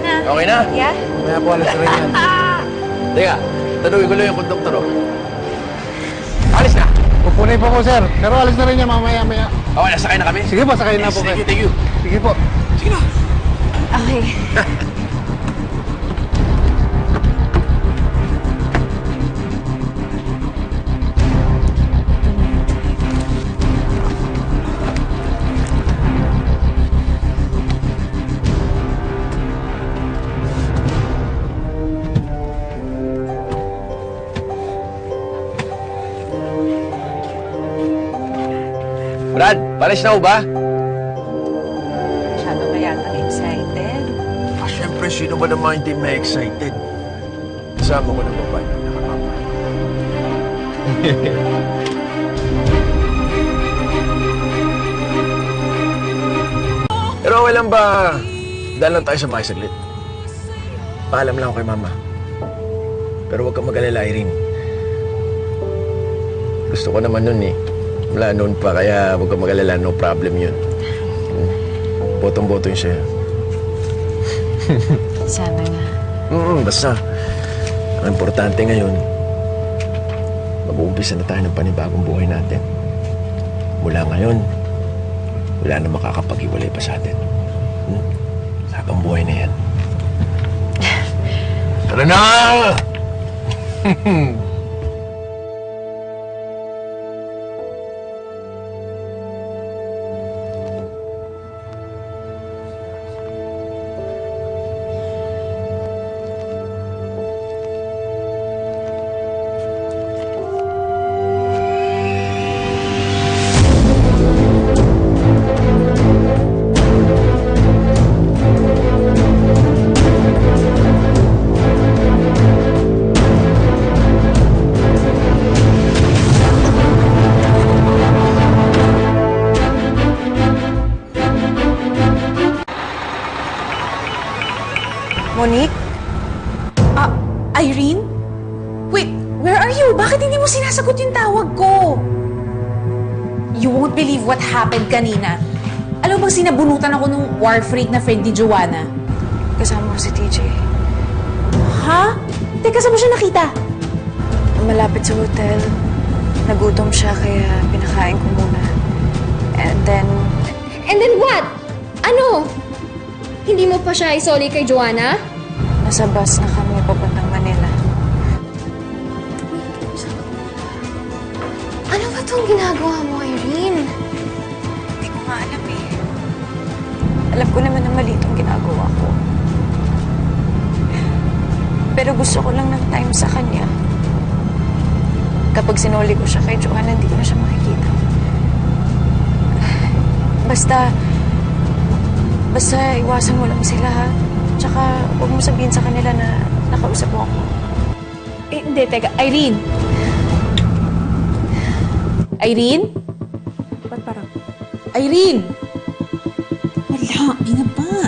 na. Okay na? Yeah? Mamaya po, alis na rin yan. Teka, tanungin ko lang yung konduktor, oh. Alis na! Pupunay pa po, sir. Pero alis na rin yan mamaya-maya. Okay, nasakay na kami? Sige po, sakay na po kayo. Thank you. Sige po. Sige na. Okay. Brad, palis na ho ba? Masyado ka yata excited. Siyempre, sino ba naman hindi may excited? Kasama ko ng babae na nakakapa. Pero okay lang ba? Dahil lang tayo sa bahay saglit. Paalam lang ako kay Mama. Pero huwag kang mag-alala, Irene. Gusto ko naman nun eh. Wala noon pa, kaya huwag kang mag-alala. No problem yun. Botong-boto yun sa'yo. Sana nga. Basta. Ang importante ngayon, mag-uumpisa na tayo ng panibagong buhay natin. Mula ngayon, wala na makakapag-iwalay pa sa atin. Habang buhay na yan. Tara na! Monique? Irene? Wait, where are you? Bakit hindi mo sinasagot yung tawag ko? You won't believe what happened kanina. Alam mo bang sinabunutan ako nung war freak na friend ni Joanna? Kasama ko si TJ. Ha? Teka, saan mo siya nakita? Malapit sa hotel. Nagutom siya kaya pinakain ko muna. And then what? Ano? Hindi mo pa siya isoli kay Joanna? nasa bus na kami papuntang Manila. Ano ba itong ginagawa mo, Irene? Hindi ko nga alam eh. Alam ko naman na mali itong ginagawa ko. Pero gusto ko lang ng time sa kanya. Kapag sinuli ko siya kay Joanna, hindi ko na siya makikita. Basta iwasan mo lang sila, ha? Tsaka huwag mo sabihin sa kanila na nakausap mo ako. Eh, hindi, teka. Irene? Irene? Ba't parang... Irene! Wala, ina ba?